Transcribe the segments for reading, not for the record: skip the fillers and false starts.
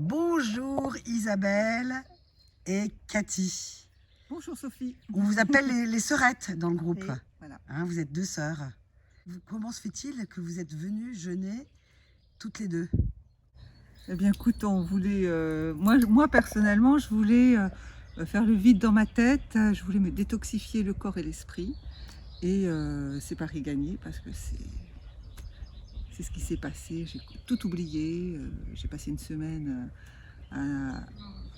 Bonjour Isabelle et Cathy. Bonjour Sophie. On vous appelle les sœurettes dans le groupe. Et voilà. Hein, vous êtes deux sœurs. Comment se fait-il que vous êtes venues jeûner toutes les deux? Eh bien écoute, on voulait, moi personnellement, je voulais faire le vide dans ma tête, je voulais me détoxifier le corps et l'esprit. Et c'est pari gagné parce que c'est ce qui s'est passé. J'ai tout oublié, j'ai passé une semaine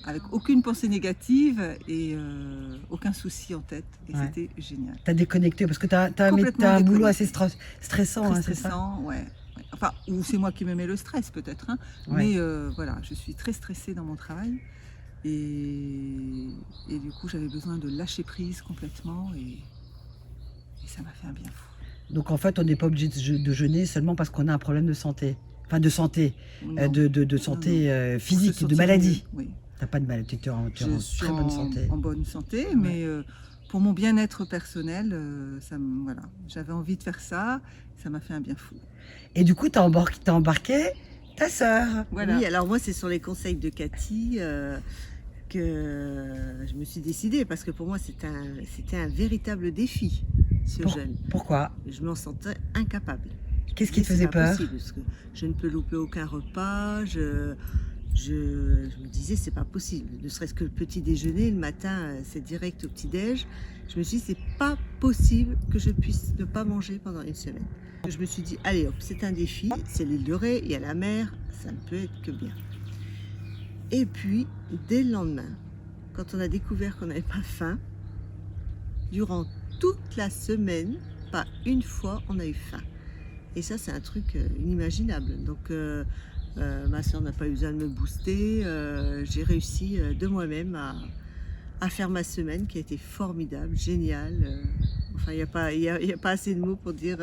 avec aucune pensée négative et aucun souci en tête. Et Ouais. c'était génial. T'as déconnecté parce que t'as Complètement un boulot déconnecté. assez stressant, Très hein, c'est ça? stressant, ouais. Enfin, ou c'est moi qui me mets le stress peut-être, hein. Ouais. Mais voilà, je suis très stressée dans mon travail et du coup j'avais besoin de lâcher prise complètement et ça m'a fait un bien fou. Donc en fait, on n'est pas obligé de jeûner seulement parce qu'on a un problème de santé. Enfin, de santé, Non. de santé Non. physique, Pour se de sentir maladie. mieux, oui. T'as pas de maladie, tu es en Je suis très bonne santé. en bonne santé, Ouais. mais pour mon bien-être personnel, voilà, j'avais envie de faire ça, ça m'a fait un bien fou. Et du coup, t'as embarqué ta sœur. Voilà. Oui, alors moi, c'est sur les conseils de Cathy que je me suis décidée, parce que pour moi, c'était un véritable défi, ce jeûne. Pourquoi? Je m'en sentais incapable. Qu'est-ce qui te C'est faisait pas peur? possible, parce que je ne peux louper aucun repas, je me disais, c'est pas possible. Ne serait-ce que le petit déjeuner, le matin, c'est direct au petit-déj. Je me suis dit, c'est pas possible que je puisse ne pas manger pendant une semaine. Je me suis dit, allez hop, c'est un défi, c'est l'île de Ré, il y a la mer, ça ne peut être que bien. Et puis, dès le lendemain, quand on a découvert qu'on n'avait pas faim, durant toute la semaine, pas une fois, on a eu faim. Et ça, c'est un truc inimaginable. Donc, ma soeur n'a pas eu besoin de me booster. J'ai réussi de moi-même à faire ma semaine qui a été formidable, géniale. Enfin, il n'y a pas assez de mots pour dire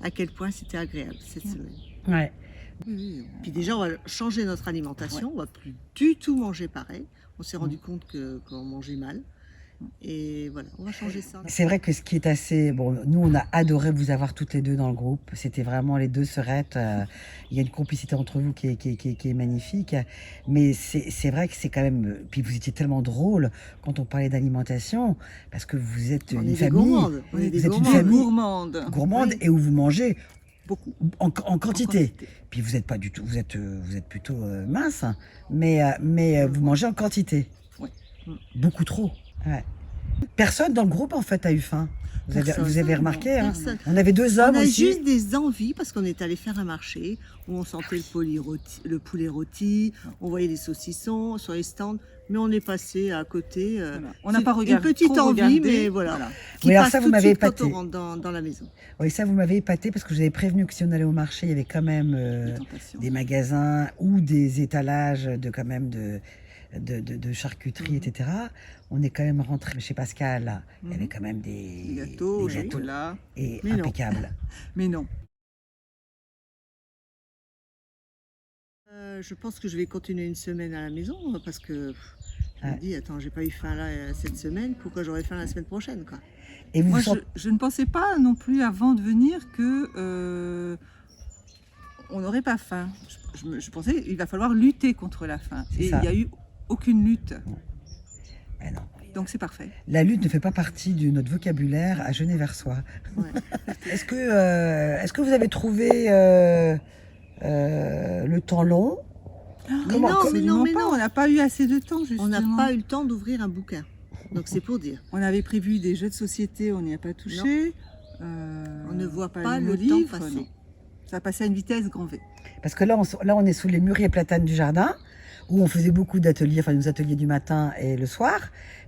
à quel point c'était agréable cette semaine. Ouais. Puis déjà, on va changer notre alimentation. On va plus du tout manger pareil. On s'est rendu compte qu'on mangeait mal. Et voilà, on va changer ça. C'est vrai que ce qui est assez... Bon, nous, on a adoré vous avoir toutes les deux dans le groupe. C'était vraiment les deux sœurettes. Il y a une complicité entre vous qui est magnifique. Mais c'est vrai que c'est quand même... Puis vous étiez tellement drôle quand on parlait d'alimentation, parce que vous êtes On une est des famille... gourmandes. On est Vous des êtes une gourmandes. famille Gourmande. et où vous mangez Beaucoup. en quantité. Puis vous êtes pas du tout... Vous êtes plutôt mince, hein. Mais vous mangez en quantité. Ouais. Beaucoup trop. Ouais. Personne dans le groupe en fait a eu faim. Vous avez remarqué, hein? Personne. On avait deux hommes On a aussi. juste des envies parce qu'on est allé faire un marché où on sentait le poulet rôti, on voyait les saucissons sur les stands, mais on est passé à côté. Voilà. On n'a pas regardé. Une petite trop envie, regardé. mais voilà. Qui Oui, alors passe ça, vous tout de m'avez suite quand épaté. on rentre dans la maison. Oui, ça vous m'avez épaté parce que je vous avais prévenu que si on allait au marché, il y avait quand même Des tentations. des magasins ou des étalages de charcuterie, etc. On est quand même rentré chez Pascal, là. Il y avait quand même Des gâteaux, des gâteaux chocolat. et Mais non. impeccables. Mais non. Je pense que je vais continuer une semaine à la maison parce que je me dis, attends, j'ai pas eu faim là cette semaine, pourquoi j'aurais faim la semaine prochaine, quoi. Et vous Moi, sentez... je ne pensais pas non plus avant de venir que on n'aurait pas faim. Je pensais qu'il va falloir lutter contre la faim. C'est Et ça. il n'y a eu aucune lutte. Ben non. Donc c'est parfait. La lutte ne fait pas partie de notre vocabulaire à jeûner vers soi. Ouais. Est-ce que vous avez trouvé le temps long? Mais non, Absolument mais pas. non. On n'a pas eu assez de temps, justement. On n'a pas eu le temps d'ouvrir un bouquin. Donc c'est pour dire. On avait prévu des jeux de société, on n'y a pas touché. On ne voit pas nos le temps livres, passer. non. Ça a passé à une vitesse grand V. Parce que là, on est sous les mûriers platanes du jardin, où on faisait beaucoup d'ateliers, enfin nos ateliers du matin et le soir.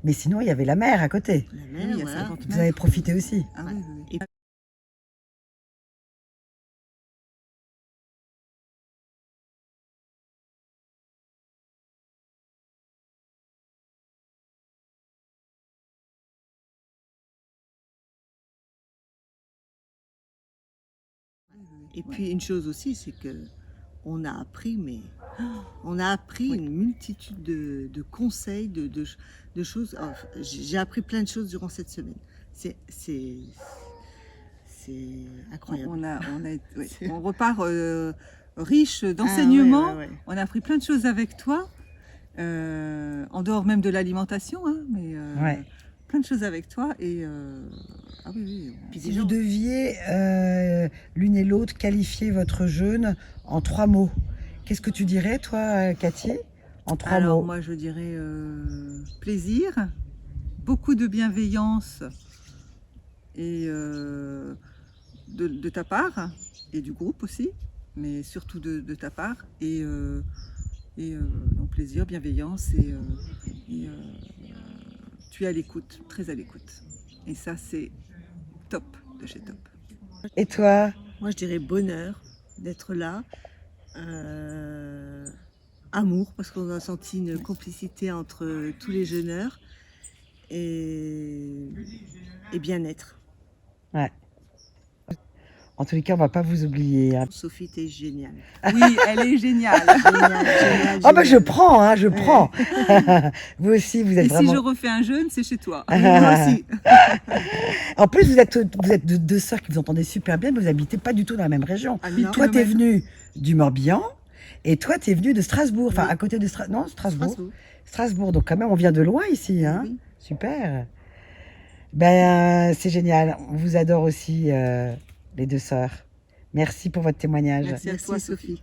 Mais sinon, il y avait la mer à côté. La Oui, mer, il y a voilà. 50 Vous avez mètres. profité aussi. Ah oui, oui, oui. Et Et puis une chose aussi, c'est que on a appris, on a appris une multitude de conseils, de choses. Alors, j'ai appris plein de choses durant cette semaine. C'est incroyable. On repart riche d'enseignements. Ah, ouais. On a appris plein de choses avec toi, en dehors même de l'alimentation, hein, mais Ouais. plein de choses avec toi. Et ah oui, oui. Puis Si des vous gens- deviez l'une et l'autre qualifier votre jeûne en 3 mots, qu'est-ce que tu dirais, toi, Cathy, en 3 Alors mots? moi je dirais plaisir, beaucoup de bienveillance et de ta part et du groupe aussi, mais surtout de ta part et donc plaisir, bienveillance et, tu es à l'écoute, très à l'écoute. Et ça c'est top de chez Top. Et toi? Moi, je dirais bonheur d'être là. Amour, parce qu'on a senti une complicité entre tous les jeûneurs. Et bien-être. Ouais. En tous les cas, on va pas vous oublier, hein. Sophie, t'es géniale. Oui, elle est géniale. Géniale, géniale, Ah bah je géniale. prends, hein, je Ouais. prends. Vous aussi, vous êtes Et si vraiment... je refais un jeûne, c'est chez toi. Oui, moi aussi. En plus, vous êtes deux sœurs qui vous entendez super bien, mais vous habitez pas du tout dans la même région. Ah non. Toi, t'es kilomètres. venue du Morbihan et toi, t'es venue de Strasbourg. Enfin, Oui. à côté de Strasbourg. Non, Strasbourg. Strasbourg. Strasbourg. Donc quand même, on vient de loin ici, hein. Oui. Super. Ben, c'est génial. On vous adore aussi, les deux sœurs. Merci pour votre témoignage. Merci à Merci toi, Sophie.